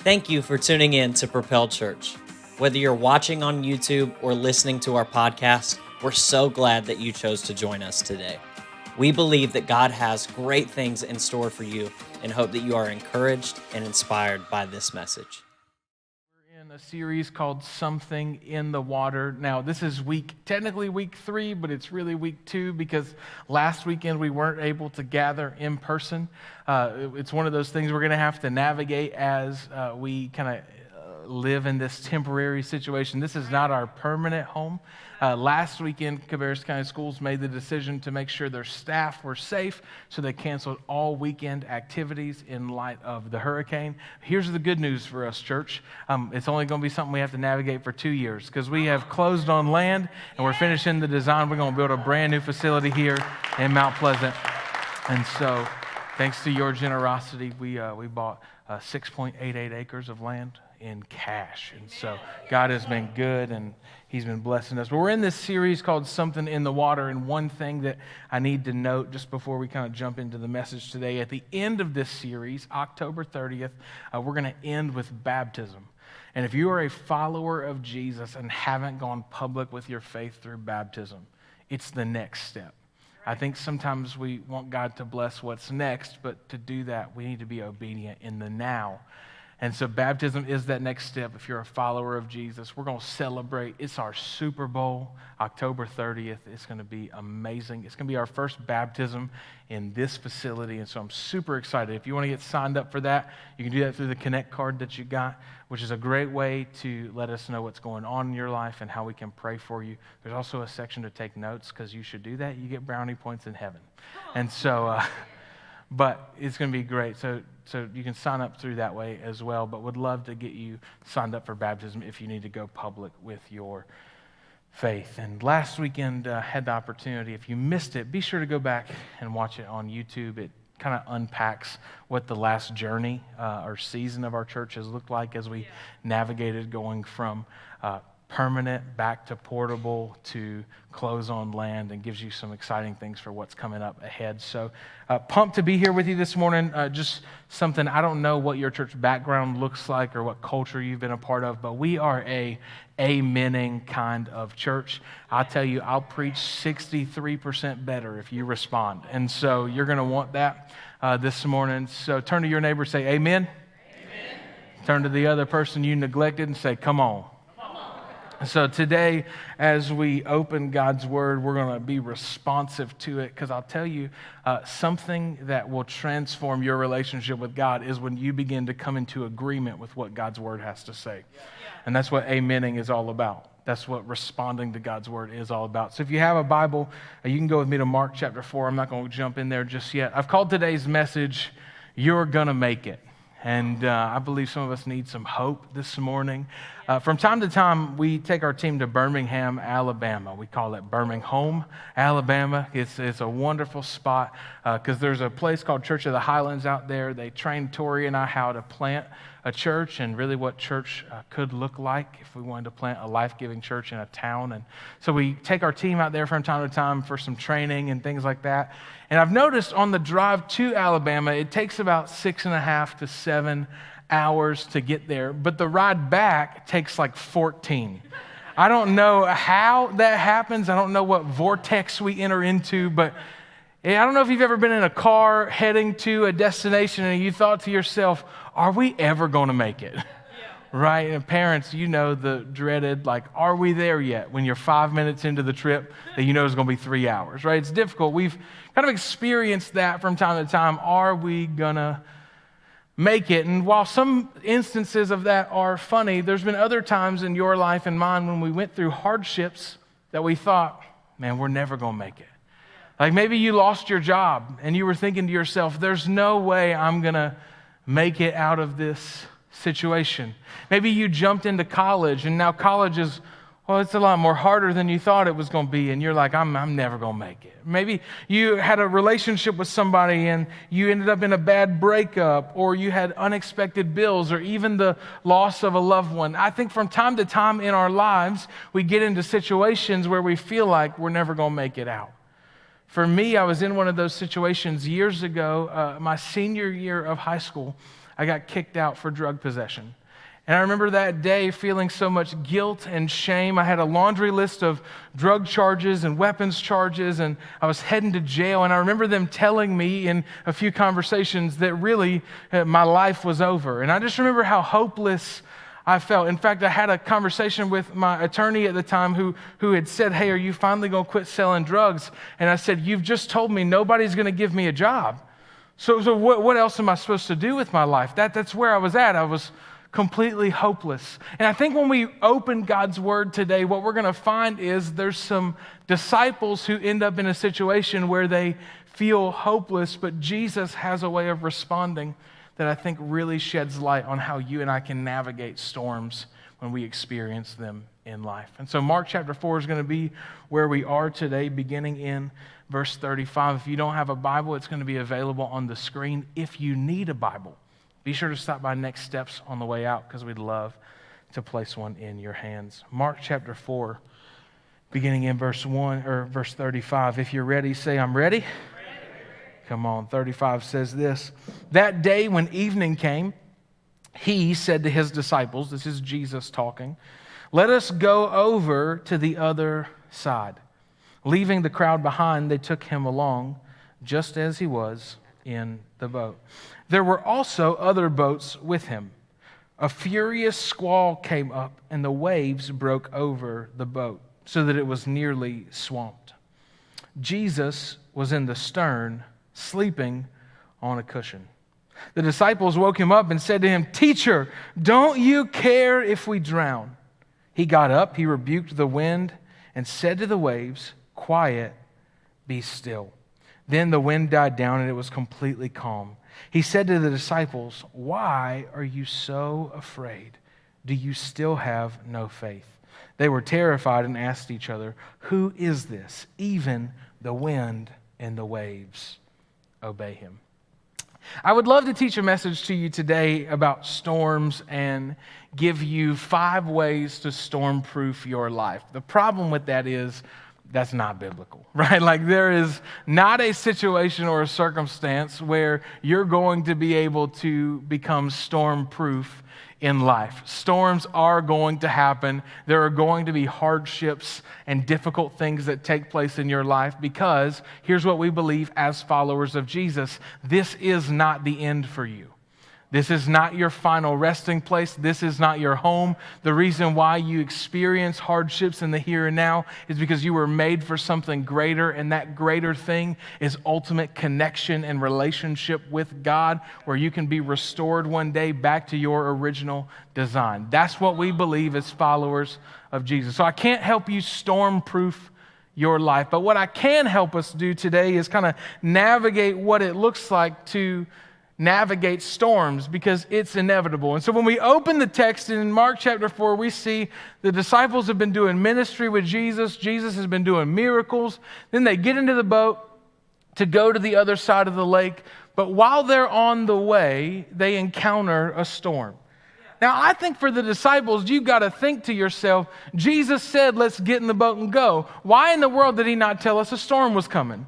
Thank you for tuning in to Propel Church. Whether you're watching on YouTube or listening to our podcast, we're so glad that you chose to join us today. We believe that God has great things in store for you and hope that you are encouraged and inspired by this message. We're in a series called Something in the Water. Now, this is technically week 3, but it's really week 2 because last weekend we weren't able to gather in person. It's one of those things we're going to have to navigate as we kind of live in this temporary situation. This is not our permanent home. Last weekend, Cabarrus County Schools made the decision to make sure their staff were safe, so they canceled all weekend activities in light of the hurricane. Here's the good news for us, church. It's only going to be something we have to navigate for 2 years because we have closed on land and we're finishing the design. We're going to build a brand new facility here in Mount Pleasant. And so, thanks to your generosity, we bought 6.88 acres of land in cash. And so God has been good and He's been blessing us. But we're in this series called Something in the Water, and one thing that I need to note just before we kind of jump into the message today, at the end of this series, October 30th, we're going to end with baptism. And if you are a follower of Jesus and haven't gone public with your faith through baptism, it's the next step. I think sometimes we want God to bless what's next, but to do that, we need to be obedient in the now. And so baptism is that next step. If you're a follower of Jesus, we're going to celebrate. It's our Super Bowl, October 30th. It's going to be amazing. It's going to be our first baptism in this facility, and so I'm super excited. If you want to get signed up for that, you can do that through the Connect card that you got, which is a great way to let us know what's going on in your life and how we can pray for you. There's also a section to take notes because you should do that. You get brownie points in heaven. And so, but it's going to be great. So you can sign up through that way as well, but would love to get you signed up for baptism if you need to go public with your faith. And last weekend, had the opportunity. If you missed it, be sure to go back and watch it on YouTube. It kind of unpacks what the last journey or season of our church has looked like as we navigated going from permanent back to portable to close on land, and gives you some exciting things for what's coming up ahead. So pumped to be here with you this morning. Just something, I don't know what your church background looks like or what culture you've been a part of, but we are a amening kind of church. I'll tell you, I'll preach 63% better if you respond. And so you're going to want that this morning. So turn to your neighbor and say, amen. Amen. Turn to the other person you neglected and say, come on. So today, as we open God's Word, we're going to be responsive to it, because I'll tell you, something that will transform your relationship with God is when you begin to come into agreement with what God's Word has to say. And that's what amening is all about. That's what responding to God's Word is all about. So if you have a Bible, you can go with me to Mark chapter 4. I'm not going to jump in there just yet. I've called today's message, You're Gonna Make It. And I believe some of us need some hope this morning. From time to time, we take our team to Birmingham, Alabama. We call it Birmingham, Alabama. It's a wonderful spot because there's a place called Church of the Highlands out there. They trained Tori and I how to plant a church and really what church could look like if we wanted to plant a life-giving church in a town. And so we take our team out there from time to time for some training and things like that. And I've noticed on the drive to Alabama, it takes about 6.5 to 7 hours to get there, but the ride back takes like 14. I don't know how that happens. I don't know what vortex we enter into, but I don't know if you've ever been in a car heading to a destination and you thought to yourself, are we ever going to make it? Right? And parents, you know the dreaded, like, are we there yet? When you're 5 minutes into the trip that you know it's going to be 3 hours, right? It's difficult. We've kind of experienced that from time to time. Are we going to make it? And while some instances of that are funny, there's been other times in your life and mine when we went through hardships that we thought, man, we're never going to make it. Like maybe you lost your job and you were thinking to yourself, there's no way I'm going to make it out of this situation. Maybe you jumped into college and now college is, well, it's a lot more harder than you thought it was going to be, and you're like, I'm never going to make it. Maybe you had a relationship with somebody and you ended up in a bad breakup, or you had unexpected bills, or even the loss of a loved one. I think from time to time in our lives, we get into situations where we feel like we're never going to make it out. For me, I was in one of those situations years ago, my senior year of high school. I got kicked out for drug possession. And I remember that day feeling so much guilt and shame. I had a laundry list of drug charges and weapons charges, and I was heading to jail. And I remember them telling me in a few conversations that really my life was over. And I just remember how hopeless I felt. In fact, I had a conversation with my attorney at the time who had said, "Hey, are you finally going to quit selling drugs?" And I said, "You've just told me nobody's going to give me a job. So what else am I supposed to do with my life?" That's where I was at. I was completely hopeless. And I think when we open God's word today, what we're going to find is there's some disciples who end up in a situation where they feel hopeless, but Jesus has a way of responding that I think really sheds light on how you and I can navigate storms when we experience them in life. And so Mark chapter 4 is going to be where we are today, beginning in verse 35. If you don't have a Bible, it's going to be available on the screen. If you need a Bible, be sure to stop by Next Steps on the way out, because we'd love to place one in your hands. Mark chapter 4, beginning in verse 1 or verse 35. If you're ready, say, "I'm ready." Come on. 35 says this: "That day when evening came, he said to his disciples," this is Jesus talking, "Let us go over to the other side." Leaving the crowd behind, they took him along, just as he was in the boat. There were also other boats with him. A furious squall came up, and the waves broke over the boat, so that it was nearly swamped. Jesus was in the stern, sleeping on a cushion. The disciples woke him up and said to him, "Teacher, don't you care if we drown?" He got up, he rebuked the wind, and said to the waves, "Quiet, be still." Then the wind died down, and it was completely calm. He said to the disciples, "Why are you so afraid? Do you still have no faith?" They were terrified and asked each other, "Who is this? Even the wind and the waves obey him." I would love to teach a message to you today about storms and give you 5 ways to storm-proof your life. The problem with that is that's not biblical, right? Like, there is not a situation or a circumstance where you're going to be able to become storm-proof in life. Storms are going to happen. There are going to be hardships and difficult things that take place in your life, because here's what we believe as followers of Jesus: this is not the end for you. This is not your final resting place. This is not your home. The reason why you experience hardships in the here and now is because you were made for something greater, and that greater thing is ultimate connection and relationship with God, where you can be restored one day back to your original design. That's what we believe as followers of Jesus. So I can't help you storm-proof your life, but what I can help us do today is kind of navigate what it looks like to navigate storms, because it's inevitable. And so when we open the text in Mark chapter 4, we see the disciples have been doing ministry with Jesus. Jesus has been doing miracles. Then they get into the boat to go to the other side of the lake. But while they're on the way, they encounter a storm. Now, I think for the disciples, you've got to think to yourself, Jesus said, "Let's get in the boat and go." Why in the world did he not tell us a storm was coming?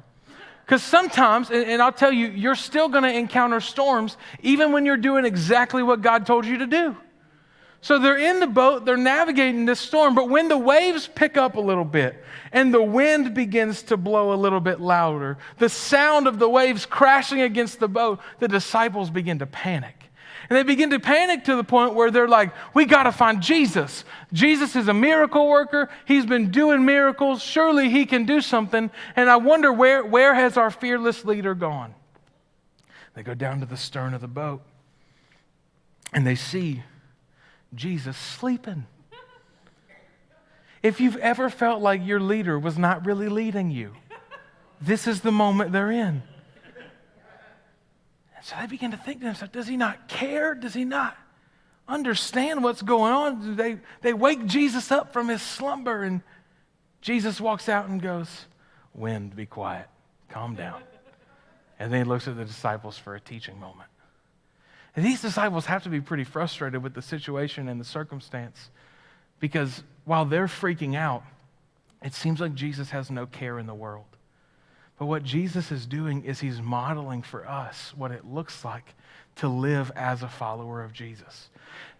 Because sometimes, and I'll tell you, you're still going to encounter storms even when you're doing exactly what God told you to do. So they're in the boat, they're navigating this storm, but when the waves pick up a little bit and the wind begins to blow a little bit louder, the sound of the waves crashing against the boat, the disciples begin to panic. And they begin to panic to the point where they're like, "We got to find Jesus. Jesus is a miracle worker. He's been doing miracles. Surely he can do something. And I wonder where has our fearless leader gone?" They go down to the stern of the boat and they see Jesus sleeping. If you've ever felt like your leader was not really leading you, this is the moment they're in. So they begin to think to themselves, does he not care? Does he not understand what's going on? They wake Jesus up from his slumber, and Jesus walks out and goes, "Wind, be quiet, calm down." And then he looks at the disciples for a teaching moment. And these disciples have to be pretty frustrated with the situation and the circumstance, because while they're freaking out, it seems like Jesus has no care in the world. But what Jesus is doing is he's modeling for us what it looks like to live as a follower of Jesus.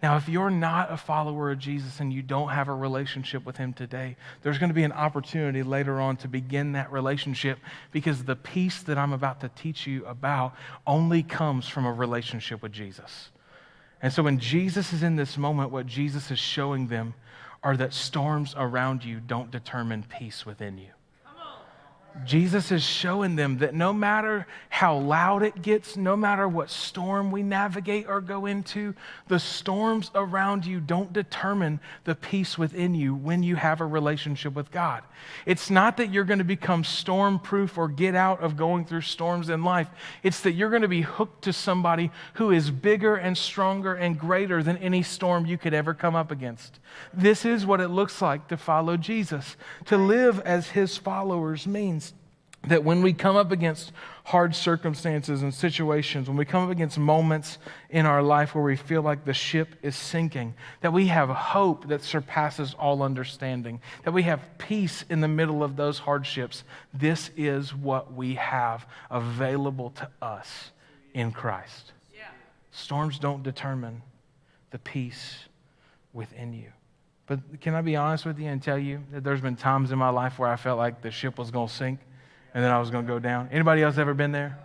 Now, if you're not a follower of Jesus and you don't have a relationship with him today, there's going to be an opportunity later on to begin that relationship, because the peace that I'm about to teach you about only comes from a relationship with Jesus. And so when Jesus is in this moment, what Jesus is showing them are that storms around you don't determine peace within you. Jesus is showing them that no matter how loud it gets, no matter what storm we navigate or go into, the storms around you don't determine the peace within you when you have a relationship with God. It's not that you're going to become storm-proof or get out of going through storms in life. It's that you're going to be hooked to somebody who is bigger and stronger and greater than any storm you could ever come up against. This is what it looks like to follow Jesus. To live as his followers means that when we come up against hard circumstances and situations, when we come up against moments in our life where we feel like the ship is sinking, that we have hope that surpasses all understanding, that we have peace in the middle of those hardships. This is what we have available to us in Christ. Yeah. Storms don't determine the peace within you. But can I be honest with you and tell you that there's been times in my life where I felt like the ship was going to sink and then I was going to go down? Anybody else ever been there?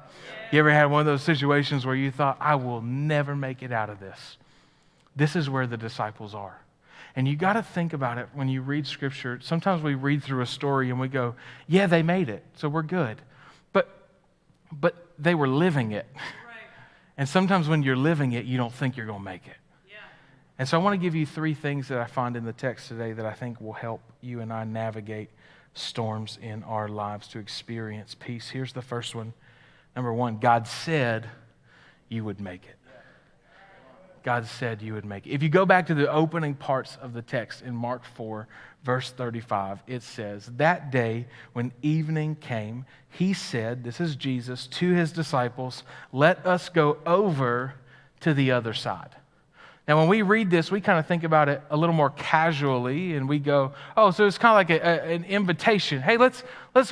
You ever had one of those situations where you thought, I will never make it out of this? This is where the disciples are. And you got to think about it when you read Scripture. Sometimes we read through a story and we go, yeah, they made it, so we're good. But they were living it. Right. And sometimes when you're living it, you don't think you're going to make it. Yeah. And so I want to give you 3 things that I find in the text today that I think will help you and I navigate storms in our lives to experience peace. Here's the first one. Number 1, God said you would make it. God said you would make it. If you go back to the opening parts of the text in Mark 4, verse 35, it says, that day when evening came, he said, this is Jesus, to his disciples, let us go over to the other side. Now, when we read this, we kind of think about it a little more casually, and we go, oh, so it's kind of like an invitation. Hey, let's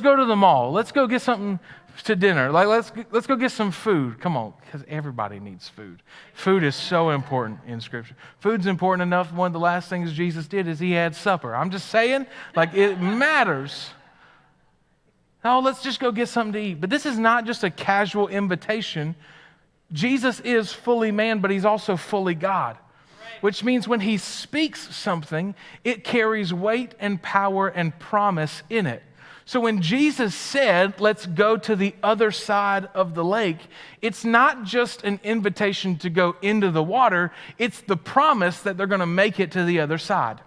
go to the mall. Let's go get something to dinner. Like, let's go get some food. Come on, because everybody needs food. Food is so important in Scripture. Food's important enough. One of the last things Jesus did is he had supper. I'm just saying, like, it matters. No, let's just go get something to eat. But this is not just a casual invitation. Jesus is fully man, but he's also fully God. Which means when he speaks something, it carries weight and power and promise in it. So when Jesus said, let's go to the other side of the lake, it's not just an invitation to go into the water, it's the promise that they're going to make it to the other side.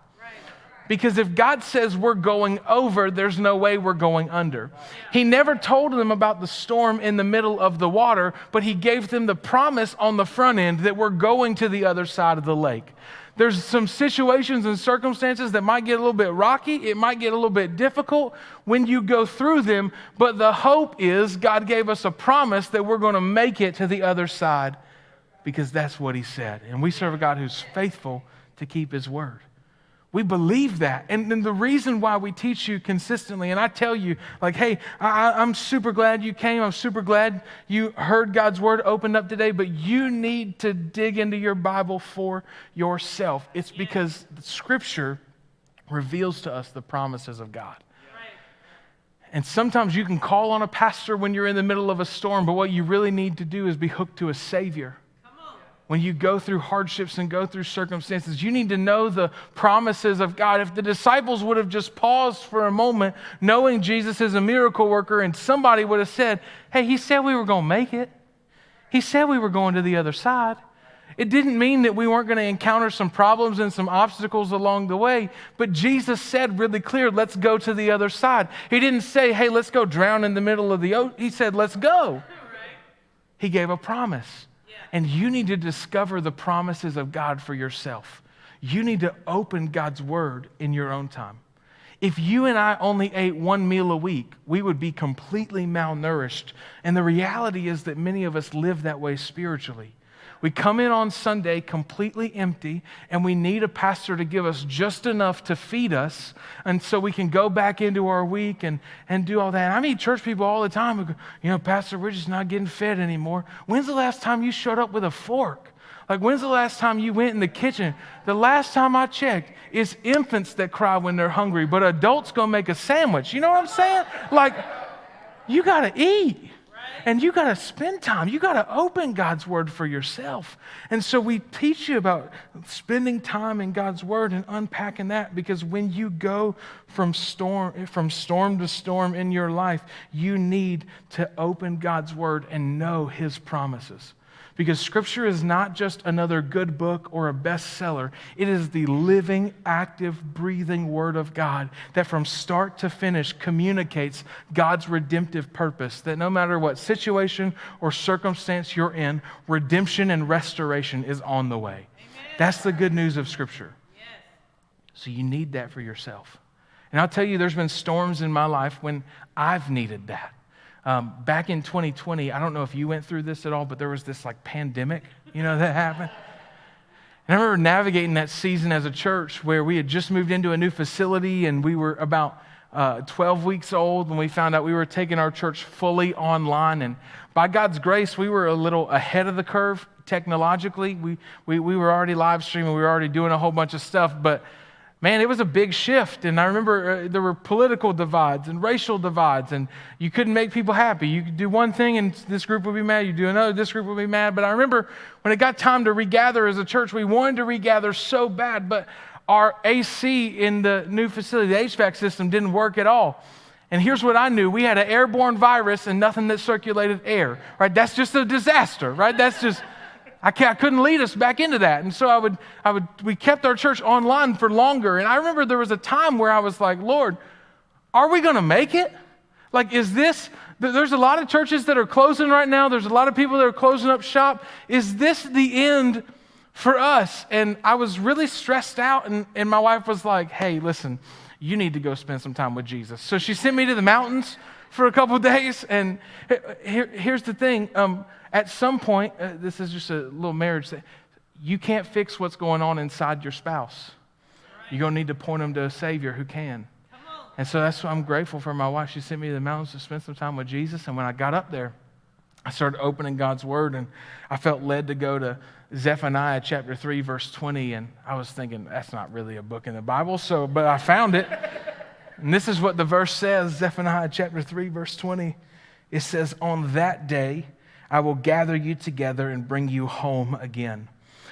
Because if God says we're going over, there's no way we're going under. He never told them about the storm in the middle of the water, but he gave them the promise on the front end that we're going to the other side of the lake. There's some situations and circumstances that might get a little bit rocky. It might get a little bit difficult when you go through them, but the hope is God gave us a promise that we're going to make it to the other side, because that's what he said. And we serve a God who's faithful to keep his word. We believe that. And then the reason why we teach you consistently, and I tell you, like, hey, I'm super glad you came. I'm super glad you heard God's word opened up today, but you need to dig into your Bible for yourself. It's because Scripture reveals to us the promises of God. And sometimes you can call on a pastor when you're in the middle of a storm, but what you really need to do is be hooked to a Savior. When you go through hardships and go through circumstances, you need to know the promises of God. If the disciples would have just paused for a moment, knowing Jesus is a miracle worker, and somebody would have said, hey, he said we were going to make it. He said we were going to the other side. It didn't mean that we weren't going to encounter some problems and some obstacles along the way, but Jesus said really clear, let's go to the other side. He didn't say, hey, let's go drown in the middle of the ocean. He said, let's go. He gave a promise. And you need to discover the promises of God for yourself. You need to open God's word in your own time. If you and I only ate 1 meal a week, we would be completely malnourished. And the reality is that many of us live that way spiritually. We come in on Sunday completely empty, and we need a pastor to give us just enough to feed us, and so we can go back into our week and do all that. And I meet church people all the time who go, Pastor, we're just not getting fed anymore. When's the last time you showed up with a fork? Like, when's the last time you went in the kitchen? The last time I checked, it's infants that cry when they're hungry, but adults go make a sandwich. You know what I'm saying? Like, you got to eat. And you got to spend time. You got to open God's word for yourself. And so we teach you about spending time in God's word and unpacking that, because when you go from storm to storm in your life, you need to open God's word and know his promises. Because Scripture is not just another good book or a bestseller. It is the living, active, breathing Word of God that from start to finish communicates God's redemptive purpose, that no matter what situation or circumstance you're in, redemption and restoration is on the way. Amen. That's the good news of Scripture. Yes. So you need that for yourself. And I'll tell you, there's been storms in my life when I've needed that. Back in 2020, I don't know if you went through this at all, but there was this like pandemic, that happened. And I remember navigating that season as a church where we had just moved into a new facility, and we were about 12 weeks old when we found out we were taking our church fully online. And by God's grace, we were a little ahead of the curve technologically. We were already live streaming. We were already doing a whole bunch of stuff, but man, it was a big shift. And I remember there were political divides and racial divides, and you couldn't make people happy. You could do one thing and this group would be mad. You do another, this group would be mad. But I remember when it got time to regather as a church, we wanted to regather so bad, but our AC in the new facility, the HVAC system, didn't work at all. And here's what I knew. We had an airborne virus and nothing that circulated air, right? That's just a disaster, right? That's just... I couldn't lead us back into that. And so we kept our church online for longer. And I remember there was a time where I was like, Lord, are we going to make it? Like, there's a lot of churches that are closing right now. There's a lot of people that are closing up shop. Is this the end for us? And I was really stressed out. And my wife was like, hey, listen, you need to go spend some time with Jesus. So she sent me to the mountains for a couple of days. And here's the thing. At some point, this is just a little marriage thing, you can't fix what's going on inside your spouse. You're going to need to point them to a Savior who can. And so that's why I'm grateful for my wife. She sent me to the mountains to spend some time with Jesus. And when I got up there, I started opening God's Word, and I felt led to go to Zephaniah chapter 3, verse 20. And I was thinking, that's not really a book in the Bible, but I found it. And this is what the verse says, Zephaniah chapter 3, verse 20. It says, on that day, I will gather you together and bring you home again.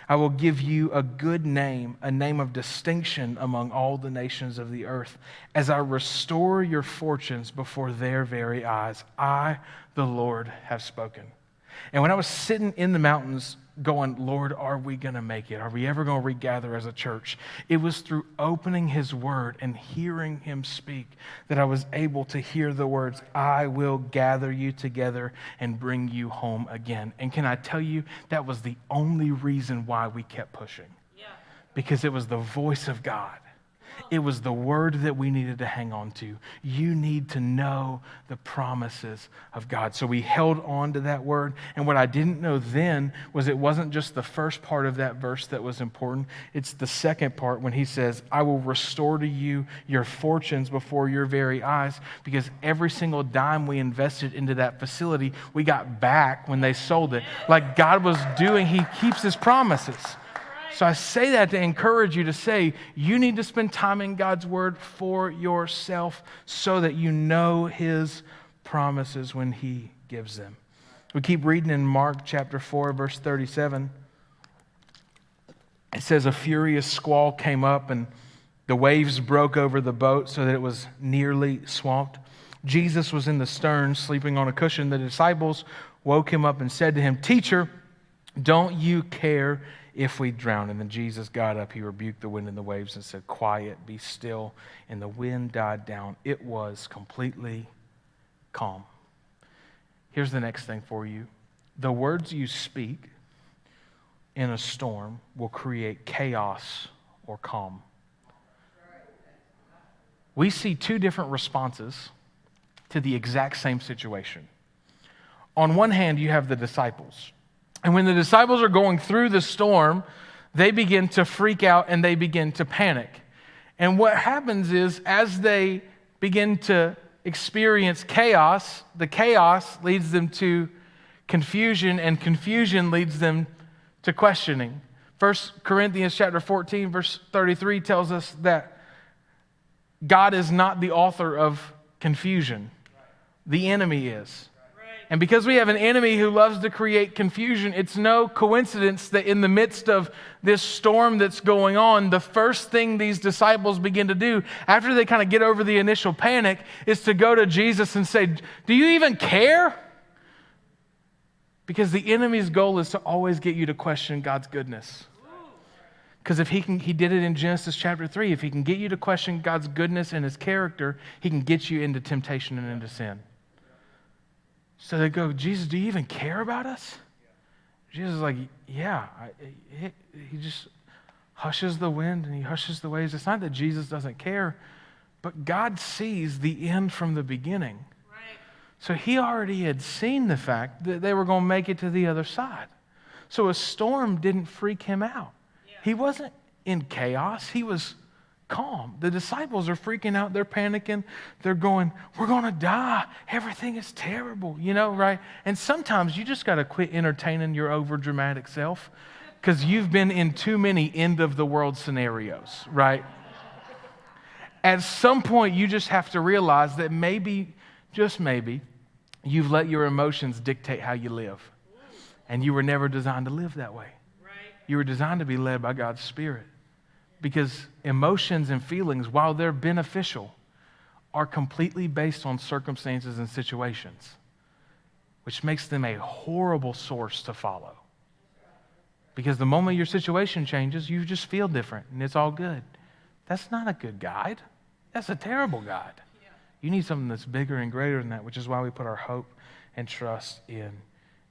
I will give you a good name, a name of distinction among all the nations of the earth, as I restore your fortunes before their very eyes. I, the Lord, have spoken. And when I was sitting in the mountains going, Lord, are we going to make it? Are we ever going to regather as a church? It was through opening his word and hearing him speak that I was able to hear the words, I will gather you together and bring you home again. And can I tell you, that was the only reason why we kept pushing. Yeah. Because it was the voice of God. It was the word that we needed to hang on to. You need to know the promises of God. So we held on to that word. And what I didn't know then was it wasn't just the first part of that verse that was important. It's the second part when he says, I will restore to you your fortunes before your very eyes. Because every single dime we invested into that facility, we got back when they sold it. Like God was doing, he keeps his promises. So I say that to encourage you to say, you need to spend time in God's word for yourself so that you know his promises when he gives them. We keep reading in Mark chapter 4, verse 37. It says, a furious squall came up and the waves broke over the boat so that it was nearly swamped. Jesus was in the stern, sleeping on a cushion. The disciples woke him up and said to him, Teacher, don't you care if we drown? And then Jesus got up, he rebuked the wind and the waves and said, Quiet, be still. And the wind died down. It was completely calm. Here's the next thing for you. The words you speak in a storm will create chaos or calm. We see two different responses to the exact same situation. On one hand, you have the disciples. And when the disciples are going through the storm, they begin to freak out and they begin to panic. And what happens is, as they begin to experience chaos, the chaos leads them to confusion, and confusion leads them to questioning. 1 Corinthians chapter 14, verse 33 tells us that God is not the author of confusion. The enemy is. And because we have an enemy who loves to create confusion, it's no coincidence that in the midst of this storm that's going on, the first thing these disciples begin to do after they kind of get over the initial panic is to go to Jesus and say, "Do you even care?" Because the enemy's goal is to always get you to question God's goodness. Because if he did it in Genesis chapter 3, if he can get you to question God's goodness and his character, he can get you into temptation and into sin. So they go, "Jesus, do you even care about us?" Jesus is like, "Yeah." He just hushes the wind and he hushes the waves. It's not that Jesus doesn't care, but God sees the end from the beginning. Right. So he already had seen the fact that they were going to make it to the other side. So a storm didn't freak him out. Yeah. He wasn't in chaos. He was calm. The disciples are freaking out. They're panicking. They're going, "We're going to die. Everything is terrible," right? And sometimes you just got to quit entertaining your over-dramatic self because you've been in too many end-of-the-world scenarios, right? At some point, you just have to realize that maybe, just maybe, you've let your emotions dictate how you live. And you were never designed to live that way. You were designed to be led by God's Spirit. Because emotions and feelings, while they're beneficial, are completely based on circumstances and situations, which makes them a horrible source to follow. Because the moment your situation changes, you just feel different and it's all good. That's not a good guide. That's a terrible guide. You need something that's bigger and greater than that, which is why we put our hope and trust in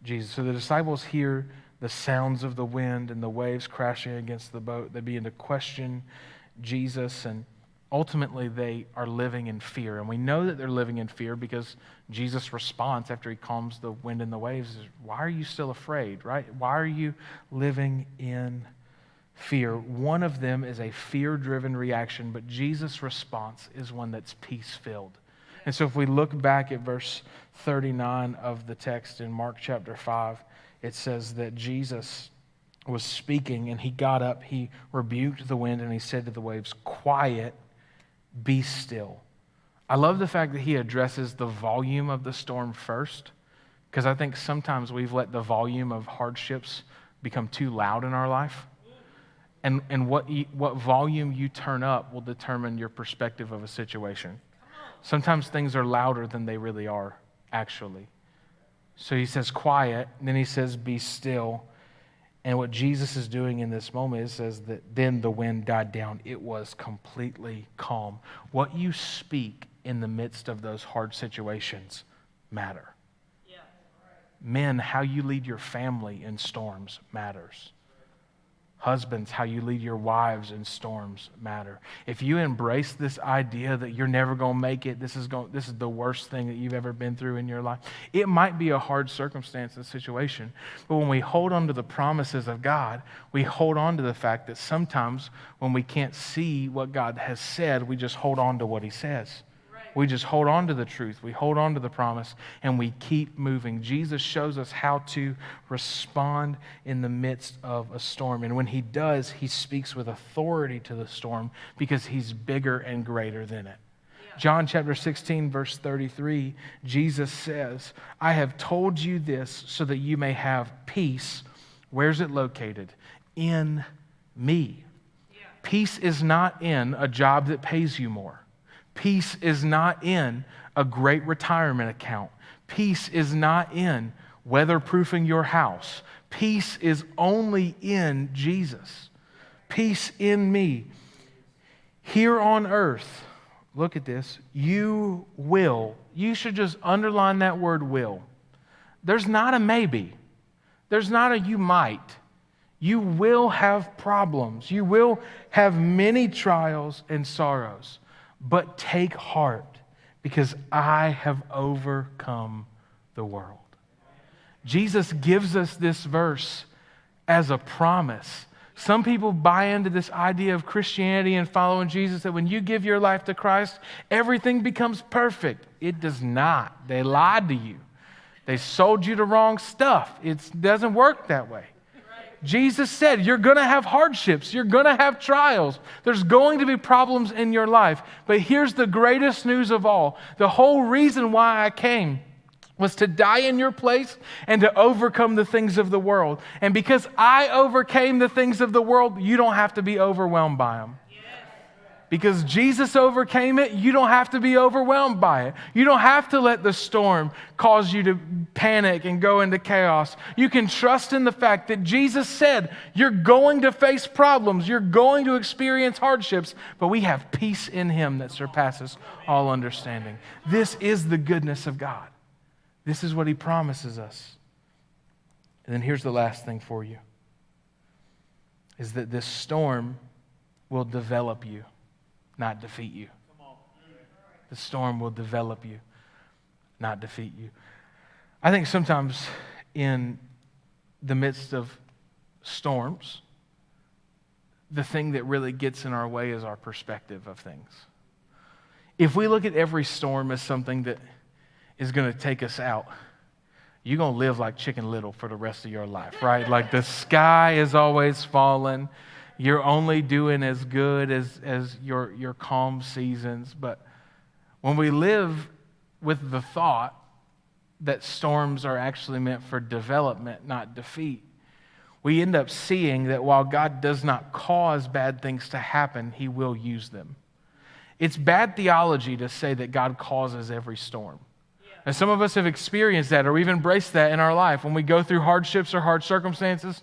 Jesus. So the disciples hear the sounds of the wind and the waves crashing against the boat. They begin to question Jesus, and ultimately they are living in fear. And we know that they're living in fear because Jesus' response after he calms the wind and the waves is, "Why are you still afraid?" Right? Why are you living in fear? One of them is a fear-driven reaction, but Jesus' response is one that's peace-filled. And so if we look back at verse 39 of the text in Mark chapter 5, it says that Jesus was speaking and he got up, he rebuked the wind and he said to the waves, "Quiet, be still." I love the fact that he addresses the volume of the storm first, because I think sometimes we've let the volume of hardships become too loud in our life. And what volume you turn up will determine your perspective of a situation. Sometimes things are louder than they really are, actually. So he says, "Quiet," and then he says, "Be still." And what Jesus is doing in this moment, it says that then the wind died down. It was completely calm. What you speak in the midst of those hard situations matter. Yeah. Men, how you lead your family in storms matters. Husbands, how you lead your wives in storms matter. If you embrace this idea that you're never going to make it, this is the worst thing that you've ever been through in your life, it might be a hard circumstance and situation, but when we hold on to the promises of God, we hold on to the fact that sometimes when we can't see what God has said, we just hold on to what he says. We just hold on to the truth. We hold on to the promise, and we keep moving. Jesus shows us how to respond in the midst of a storm. And when he does, he speaks with authority to the storm because he's bigger and greater than it. Yeah. John chapter 16, verse 33, Jesus says, "I have told you this so that you may have peace." Where's it located? In me. Yeah. Peace is not in a job that pays you more. Peace is not in a great retirement account. Peace is not in weatherproofing your house. Peace is only in Jesus. Peace in me. Here on earth, look at this, you should just underline that word will. There's not a maybe. There's not a you might. You will have problems. You will have many trials and sorrows. But take heart, because I have overcome the world. Jesus gives us this verse as a promise. Some people buy into this idea of Christianity and following Jesus, that when you give your life to Christ, everything becomes perfect. It does not. They lied to you. They sold you the wrong stuff. It doesn't work that way. Jesus said, you're going to have hardships. You're going to have trials. There's going to be problems in your life. But here's the greatest news of all. The whole reason why I came was to die in your place and to overcome the things of the world. And because I overcame the things of the world, you don't have to be overwhelmed by them. Because Jesus overcame it, you don't have to be overwhelmed by it. You don't have to let the storm cause you to panic and go into chaos. You can trust in the fact that Jesus said, you're going to face problems, you're going to experience hardships, but we have peace in Him that surpasses all understanding. This is the goodness of God. This is what He promises us. And then here's the last thing for you, is that this storm will develop you, not defeat you. The storm will develop you, not defeat you. I think sometimes in the midst of storms, the thing that really gets in our way is our perspective of things. If we look at every storm as something that is going to take us out, you're going to live like Chicken Little for the rest of your life, right? Like the sky is always falling. You're only doing as good as your calm seasons. But when we live with the thought that storms are actually meant for development, not defeat, we end up seeing that while God does not cause bad things to happen, He will use them. It's bad theology to say that God causes every storm. And some of us have experienced that, or we've embraced that in our life. When we go through hardships or hard circumstances,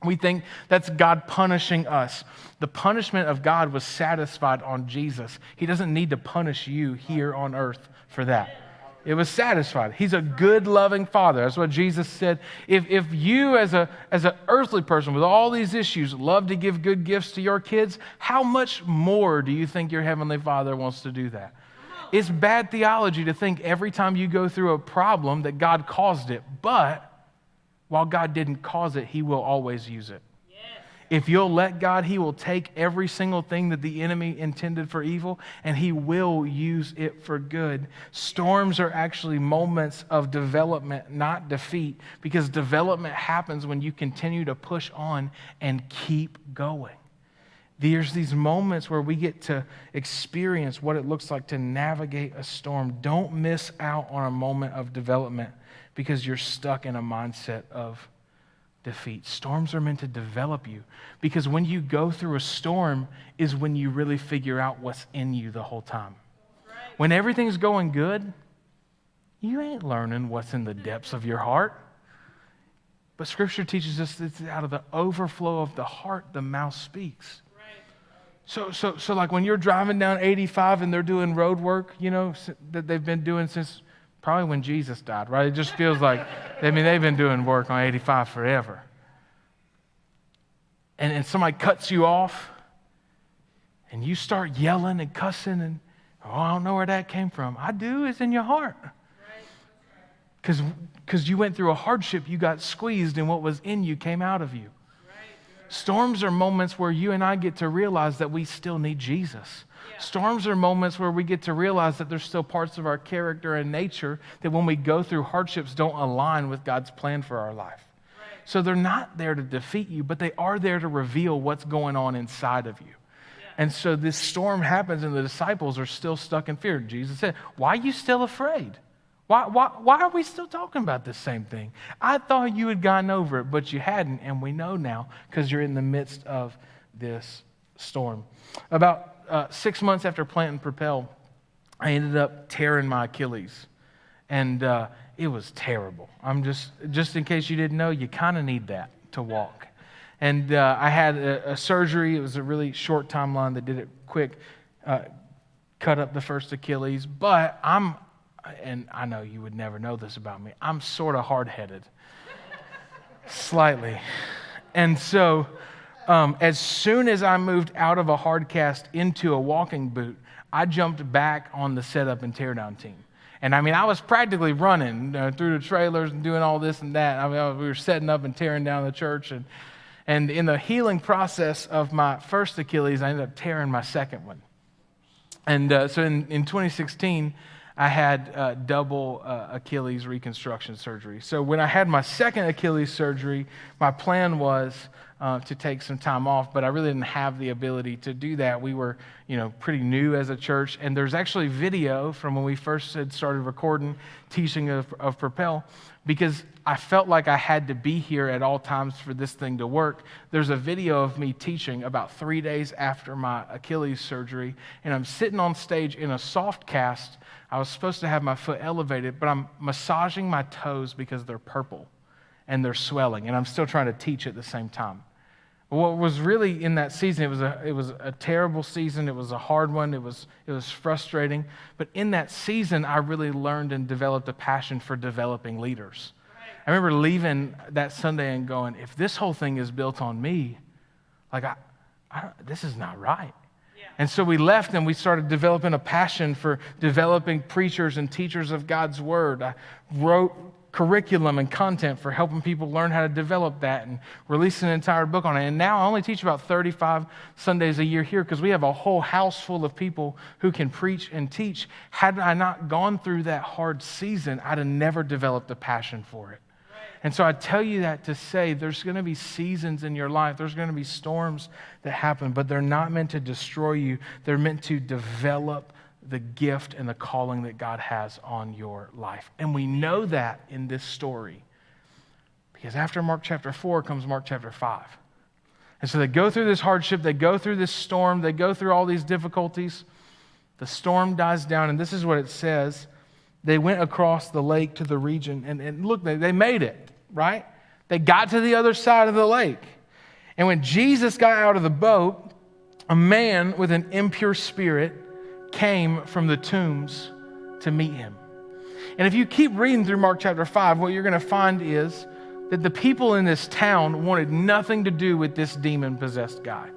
we think that's God punishing us. The punishment of God was satisfied on Jesus. He doesn't need to punish you here on earth for that. It was satisfied. He's a good, loving Father. That's what Jesus said. If you as an earthly person with all these issues love to give good gifts to your kids, how much more do you think your Heavenly Father wants to do that? It's bad theology to think every time you go through a problem that God caused it. But while God didn't cause it, He will always use it. Yes. If you'll let God, He will take every single thing that the enemy intended for evil, and He will use it for good. Storms are actually moments of development, not defeat, because development happens when you continue to push on and keep going. There's these moments where we get to experience what it looks like to navigate a storm. Don't miss out on a moment of development because you're stuck in a mindset of defeat. Storms are meant to develop you, because when you go through a storm is when you really figure out what's in you the whole time. When everything's going good, you ain't learning what's in the depths of your heart. But Scripture teaches us that it's out of the overflow of the heart the mouth speaks. So like when you're driving down 85 and they're doing road work, that they've been doing since probably when Jesus died, right? It just feels like, they've been doing work on 85 forever. And somebody cuts you off and you start yelling and cussing and, I don't know where that came from. I do, it's in your heart. Because you went through a hardship, you got squeezed and what was in you came out of you. Storms are moments where you and I get to realize that we still need Jesus. Yeah. Storms are moments where we get to realize that there's still parts of our character and nature that when we go through hardships don't align with God's plan for our life. Right. So they're not there to defeat you, but they are there to reveal what's going on inside of you. Yeah. And so this storm happens and the disciples are still stuck in fear. Jesus said, why are you still afraid? Why are we still talking about this same thing? I thought you had gotten over it, but you hadn't, and we know now because you're in the midst of this storm. About 6 months after planting Propel, I ended up tearing my Achilles, and it was terrible. I'm just in case you didn't know, you kind of need that to walk. And I had a surgery. It was a really short timeline. They did it quick, cut up the first Achilles, but and I know you would never know this about me, I'm sort of hard-headed, slightly. And so as soon as I moved out of a hard cast into a walking boot, I jumped back on the setup and teardown team. And I mean, I was practically running through the trailers and doing all this and that. I mean, we were setting up and tearing down the church. And in the healing process of my first Achilles, I ended up tearing my second one. And so in 2016, I had double Achilles reconstruction surgery. So when I had my second Achilles surgery, my plan was to take some time off, but I really didn't have the ability to do that. We were, pretty new as a church, and there's actually video from when we first had started recording, teaching of Propel, because I felt like I had to be here at all times for this thing to work. There's a video of me teaching about 3 days after my Achilles surgery, and I'm sitting on stage in a soft cast. I was supposed to have my foot elevated, but I'm massaging my toes because they're purple and they're swelling, and I'm still trying to teach at the same time. What was really in that season, it was a terrible season. It was a hard one. It was frustrating. But in that season, I really learned and developed a passion for developing leaders. I remember leaving that Sunday and going, if this whole thing is built on me, this is not right. And so we left and we started developing a passion for developing preachers and teachers of God's word. I wrote curriculum and content for helping people learn how to develop that and release an entire book on it. And now I only teach about 35 Sundays a year here because we have a whole house full of people who can preach and teach. Had I not gone through that hard season, I'd have never developed a passion for it. And so I tell you that to say there's going to be seasons in your life. There's going to be storms that happen, but they're not meant to destroy you. They're meant to develop the gift and the calling that God has on your life. And we know that in this story because after Mark chapter 4 comes Mark chapter 5. And so they go through this hardship. They go through this storm. They go through all these difficulties. The storm dies down, and this is what it says. They went across the lake to the region, and look, they made it. Right? They got to the other side of the lake. And when Jesus got out of the boat, a man with an impure spirit came from the tombs to meet him. And if you keep reading through Mark chapter 5, what you're going to find is that the people in this town wanted nothing to do with this demon-possessed guy.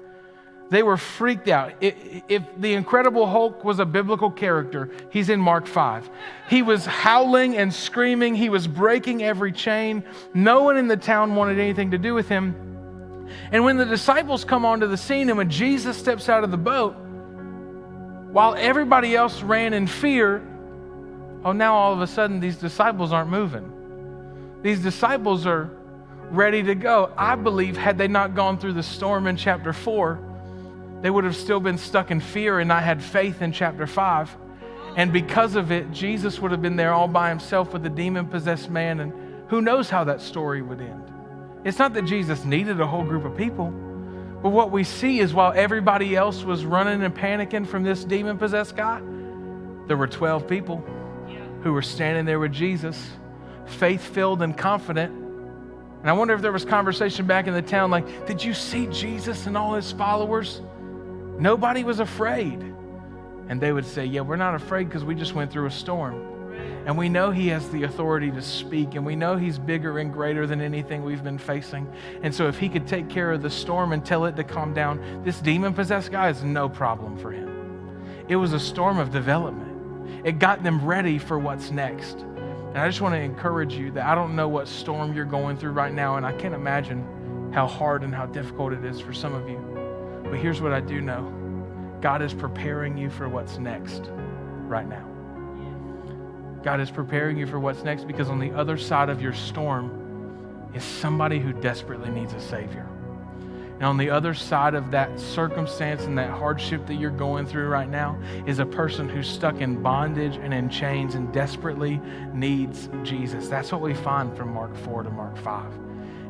They were freaked out. If the Incredible Hulk was a biblical character, he's in Mark 5. He was howling and screaming. He was breaking every chain. No one in the town wanted anything to do with him. And when the disciples come onto the scene and when Jesus steps out of the boat, while everybody else ran in fear, now all of a sudden these disciples aren't moving. These disciples are ready to go. I believe had they not gone through the storm in chapter 4, they would have still been stuck in fear and not had faith in chapter 5. And because of it, Jesus would have been there all by himself with the demon-possessed man, and who knows how that story would end. It's not that Jesus needed a whole group of people, but what we see is while everybody else was running and panicking from this demon-possessed guy, there were 12 people who were standing there with Jesus, faith-filled and confident. And I wonder if there was conversation back in the town like, did you see Jesus and all his followers? Nobody was afraid. And they would say, yeah, we're not afraid because we just went through a storm. And we know he has the authority to speak, and we know he's bigger and greater than anything we've been facing. And so if he could take care of the storm and tell it to calm down, this demon-possessed guy is no problem for him. It was a storm of development. It got them ready for what's next. And I just want to encourage you that I don't know what storm you're going through right now, and I can't imagine how hard and how difficult it is for some of you. But here's what I do know. God is preparing you for what's next right now. God is preparing you for what's next because on the other side of your storm is somebody who desperately needs a Savior. And on the other side of that circumstance and that hardship that you're going through right now is a person who's stuck in bondage and in chains and desperately needs Jesus. That's what we find from Mark 4 to Mark 5.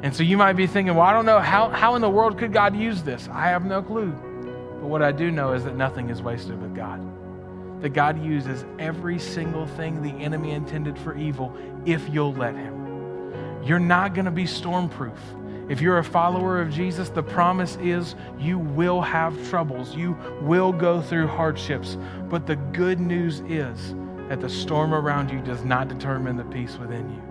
And so you might be thinking, well, I don't know, how in the world could God use this? I have no clue. But what I do know is that nothing is wasted with God. That God uses every single thing the enemy intended for evil if you'll let him. You're not going to be storm-proof. If you're a follower of Jesus, the promise is you will have troubles. You will go through hardships. But the good news is that the storm around you does not determine the peace within you.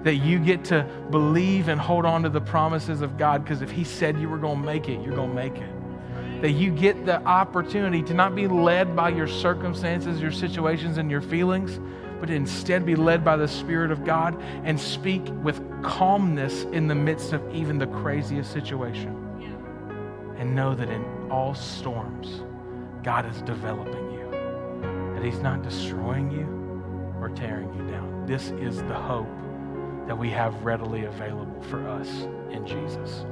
That you get to believe and hold on to the promises of God, because if he said you were going to make it, you're going to make it. That you get the opportunity to not be led by your circumstances, your situations, and your feelings, but instead be led by the Spirit of God and speak with calmness in the midst of even the craziest situation. And know that in all storms, God is developing you, that He's not destroying you or tearing you down. This is the hope that we have readily available for us in Jesus.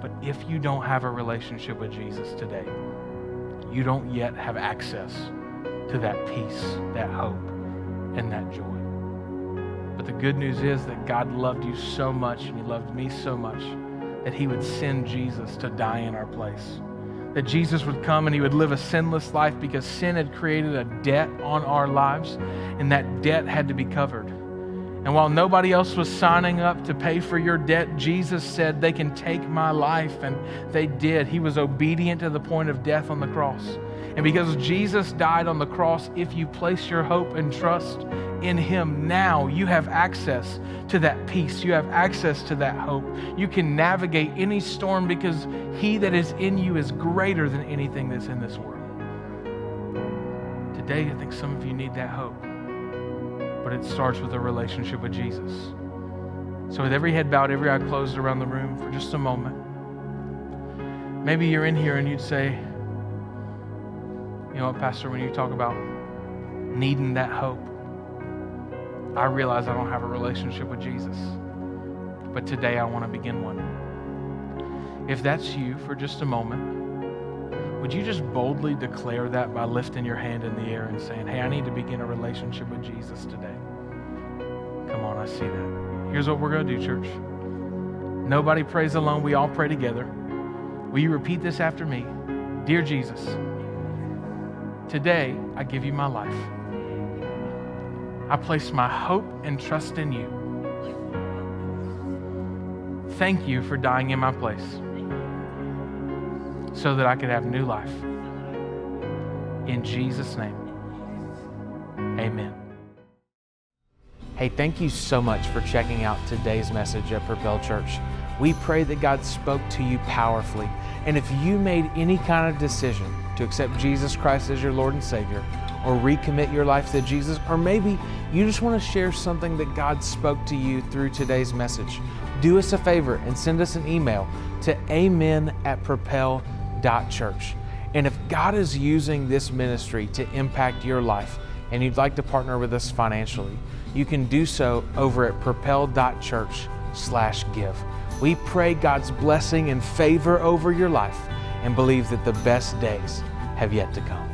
But if you don't have a relationship with Jesus today, you don't yet have access to that peace, that hope, and that joy. But the good news is that God loved you so much, and He loved me so much, that He would send Jesus to die in our place. That Jesus would come and He would live a sinless life because sin had created a debt on our lives, and that debt had to be covered. And while nobody else was signing up to pay for your debt, Jesus said, they can take my life, and they did. He was obedient to the point of death on the cross. And because Jesus died on the cross, if you place your hope and trust in Him now, you have access to that peace. You have access to that hope. You can navigate any storm because He that is in you is greater than anything that's in this world. Today, I think some of you need that hope. But it starts with a relationship with Jesus. So with every head bowed, every eye closed around the room for just a moment, maybe you're in here and you'd say, you know what, Pastor, when you talk about needing that hope, I realize I don't have a relationship with Jesus, but today I want to begin one. If that's you, for just a moment, would you just boldly declare that by lifting your hand in the air and saying, hey, I need to begin a relationship with Jesus today? Come on, I see that. Here's what we're going to do, church. Nobody prays alone. We all pray together. Will you repeat this after me? Dear Jesus, today I give you my life. I place my hope and trust in you. Thank you for dying in my place so that I could have new life. In Jesus' name, amen. Hey, thank you so much for checking out today's message at Propel Church. We pray that God spoke to you powerfully. And if you made any kind of decision to accept Jesus Christ as your Lord and Savior, or recommit your life to Jesus, or maybe you just want to share something that God spoke to you through today's message, do us a favor and send us an email to amen@propel.church. And if God is using this ministry to impact your life and you'd like to partner with us financially, you can do so over at propel.church/give. We pray God's blessing and favor over your life and believe that the best days have yet to come.